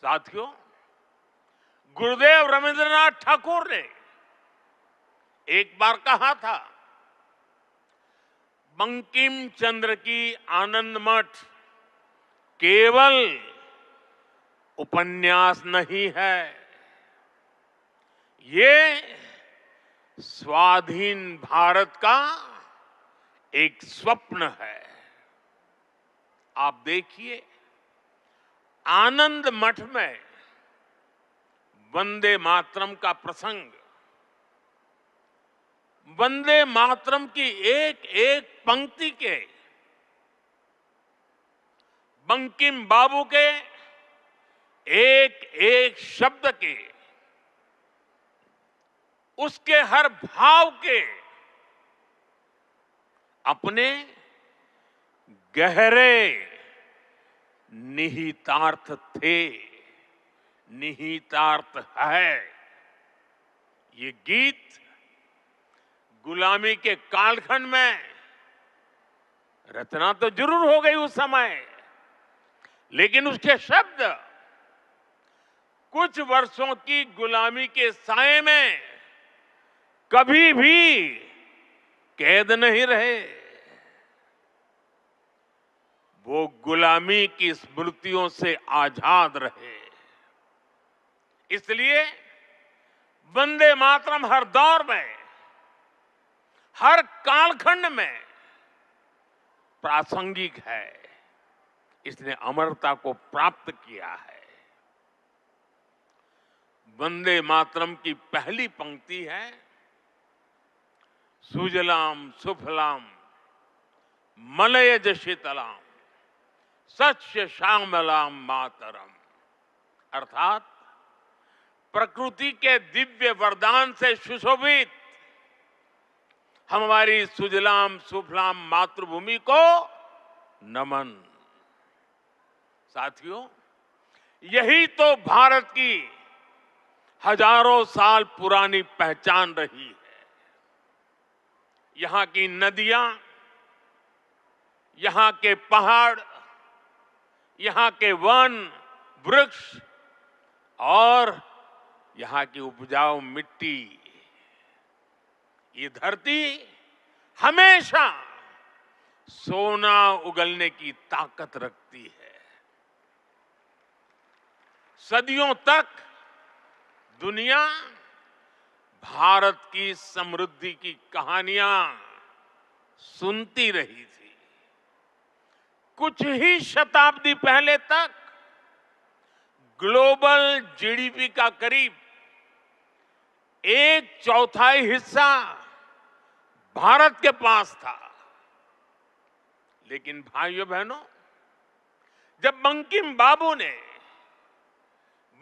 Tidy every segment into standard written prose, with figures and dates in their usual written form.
साथियों, गुरुदेव रविंद्रनाथ ठाकुर ने एक बार कहा था, बंकिम चंद्र की आनंद मठ केवल उपन्यास नहीं है, ये स्वाधीन भारत का एक स्वप्न है। आप देखिए, आनंद मठ में वंदे मातरम का प्रसंग, वंदे मातरम की एक एक पंक्ति के, बंकिम बाबू के एक एक शब्द के, उसके हर भाव के अपने गहरे निहितार्थ थे, निहितार्थ है। ये गीत गुलामी के कालखंड में रचना तो जरूर हो गई उस समय, लेकिन उसके शब्द कुछ वर्षों की गुलामी के साए में कभी भी कैद नहीं रहे। वो गुलामी की स्मृतियों से आजाद रहे। इसलिए वंदे मातरम हर दौर में, हर कालखंड में प्रासंगिक है। इसने अमरता को प्राप्त किया है। वंदे मातरम की पहली पंक्ति है, सुजलाम सुफलाम मलयज शीतलाम सस्य श्यामलाम मातरम। अर्थात प्रकृति के दिव्य वरदान से सुशोभित हमारी सुजलाम सुफलाम मातृभूमि को नमन। साथियों, यही तो भारत की हजारों साल पुरानी पहचान रही है। यहां की नदियां, यहां के पहाड़, यहां के वन वृक्ष और यहां की उपजाऊ मिट्टी, ये धरती हमेशा सोना उगलने की ताकत रखती है। सदियों तक दुनिया भारत की समृद्धि की कहानियां सुनती रही थी। कुछ ही शताब्दी पहले तक ग्लोबल जीडीपी का करीब 1/4 हिस्सा भारत के पास था। लेकिन भाइयों बहनों, जब बंकिम बाबू ने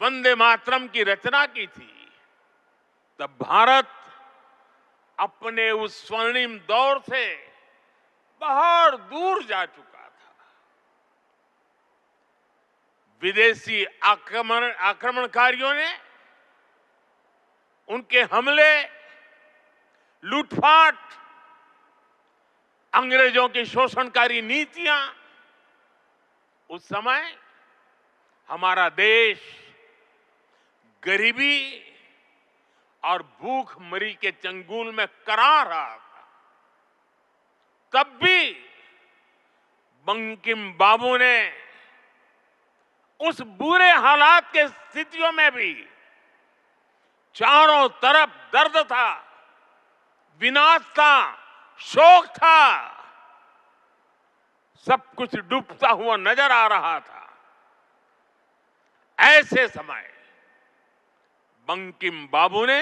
वंदे मातरम की रचना की थी, तब भारत अपने उस स्वर्णिम दौर से बहुत दूर जा चुका था। विदेशी आक्रमणकारियों ने उनके हमले, लूटपाट, अंग्रेजों की शोषणकारी नीतियां, उस समय हमारा देश गरीबी और भूखमरी के चंगुल में करा रहा था। तब भी बंकिम बाबू ने उस बुरे हालात के स्थितियों में भी, चारों तरफ दर्द था, विनाश था, शोक था, सब कुछ डूबता हुआ नजर आ रहा था। ऐसे समय बंकिम बाबू ने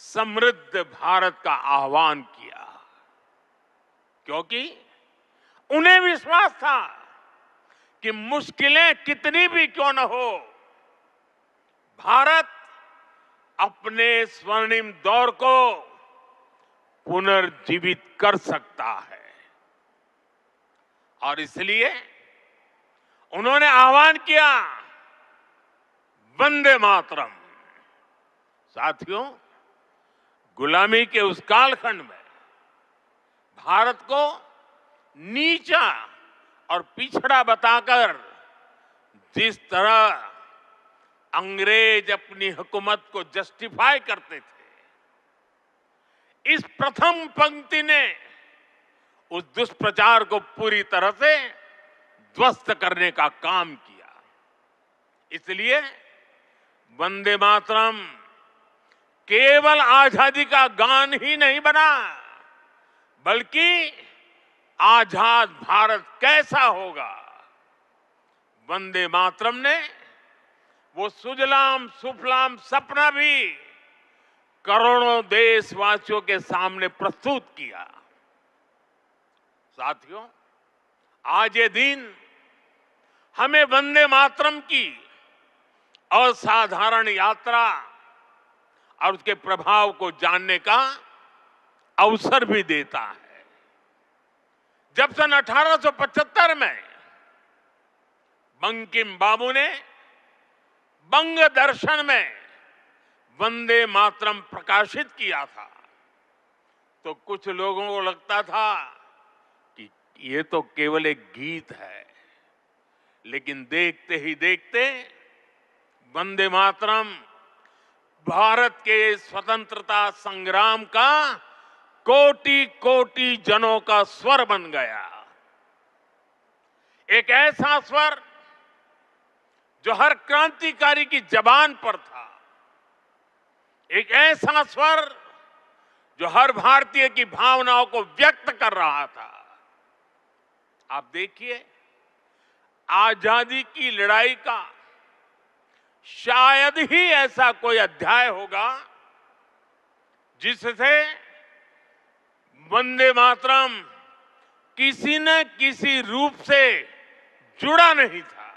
समृद्ध भारत का आह्वान किया, क्योंकि उन्हें विश्वास था कि मुश्किलें कितनी भी क्यों न हो, भारत अपने स्वर्णिम दौर को पुनर्जीवित कर सकता है। और इसलिए उन्होंने आह्वान किया, वंदे मातरम। साथियों, गुलामी के उस कालखंड में भारत को नीचा और पिछड़ा बताकर जिस तरह अंग्रेज अपनी हुकूमत को जस्टिफाई करते थे, इस प्रथम पंक्ति ने उस दुष्प्रचार को पूरी तरह से ध्वस्त करने का काम किया। इसलिए वंदे मातरम केवल आजादी का गान ही नहीं बना, बल्कि आजाद भारत कैसा होगा, वंदे मातरम ने वो सुजलाम सुफलाम सपना भी करोड़ों देशवासियों के सामने प्रस्तुत किया। साथियों, आज ये दिन हमें वंदे मातरम की असाधारण यात्रा और उसके प्रभाव को जानने का अवसर भी देता है। जब सन 1875 में बंकिम बाबू ने बंग दर्शन में वंदे मातरम प्रकाशित किया था, तो कुछ लोगों को लगता था कि ये तो केवल एक गीत है, लेकिन देखते ही देखते वंदे मातरम भारत के स्वतंत्रता संग्राम का कोटि कोटि जनों का स्वर बन गया। एक ऐसा स्वर जो हर क्रांतिकारी की जबान पर था, एक ऐसा स्वर जो हर भारतीय की भावनाओं को व्यक्त कर रहा था। आप देखिए, आजादी की लड़ाई का शायद ही ऐसा कोई अध्याय होगा जिससे वंदे मातरम किसी न किसी रूप से जुड़ा नहीं था।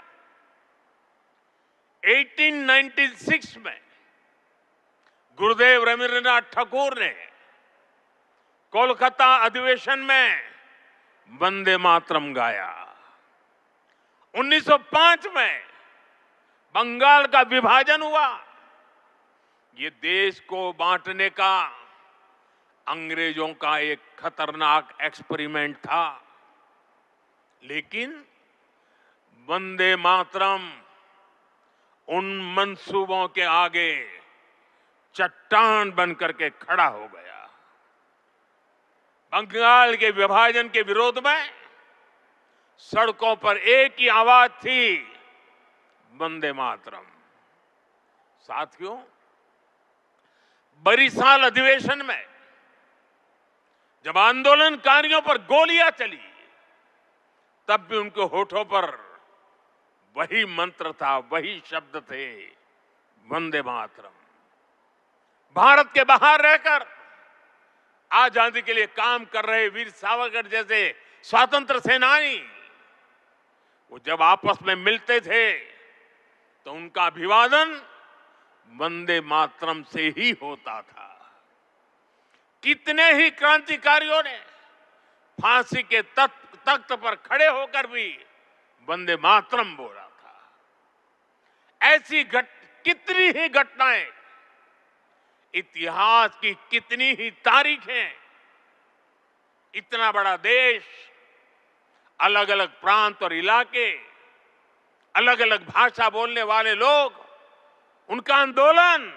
1896 में गुरुदेव रवींद्रनाथ ठाकुर ने कोलकाता अधिवेशन में वंदे मातरम गाया। 1905 में बंगाल का विभाजन हुआ। ये देश को बांटने का अंग्रेजों का एक खतरनाक एक्सपेरिमेंट था, लेकिन वंदे मातरम उन मंसूबों के आगे चट्टान बनकर के खड़ा हो गया। बंगाल के विभाजन के विरोध में सड़कों पर एक ही आवाज थी, वंदे मातरम। साथियों, बरिसाल अधिवेशन में जब आंदोलनकारियों पर गोलियां चली, तब भी उनके होठों पर वही मंत्र था, वही शब्द थे, वंदे मातरम। भारत के बाहर रहकर आजादी के लिए काम कर रहे वीर सावरकर जैसे स्वतंत्र सेनानी, वो जब आपस में मिलते थे तो उनका अभिवादन वंदे मातरम से ही होता था। कितने ही क्रांतिकारियों ने फांसी के तख्त पर खड़े होकर भी वंदे मातरम बोला था। ऐसी कितनी ही घटनाएं, इतिहास की कितनी ही तारीखें, इतना बड़ा देश, अलग अलग प्रांत और इलाके, अलग अलग भाषा बोलने वाले लोग, उनका आंदोलन,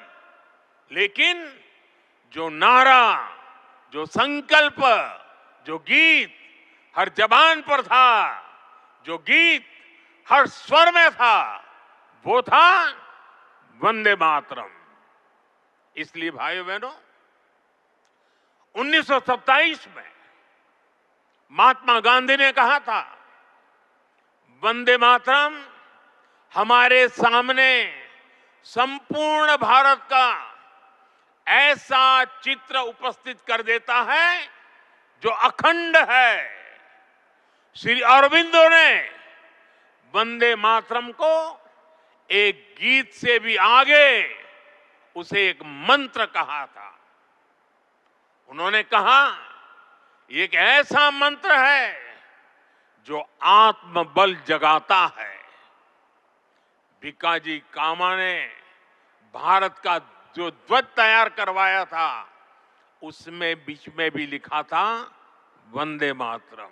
लेकिन जो नारा, जो संकल्प, जो गीत हर जबान पर था, जो गीत हर स्वर में था, वो था वंदे मातरम। इसलिए भाइयों बहनों, 1927 में महात्मा गांधी ने कहा था, वंदे मातरम हमारे सामने संपूर्ण भारत का ऐसा चित्र उपस्थित कर देता है जो अखंड है। श्री अरविंदो ने वंदे मातरम को एक गीत से भी आगे उसे एक मंत्र कहा था। उन्होंने कहा, ये एक ऐसा मंत्र है जो आत्मबल जगाता है। भिकाजी कामा ने भारत का जो ध्वज तैयार करवाया था, उसमें बीच में भी लिखा था वंदे मातरम।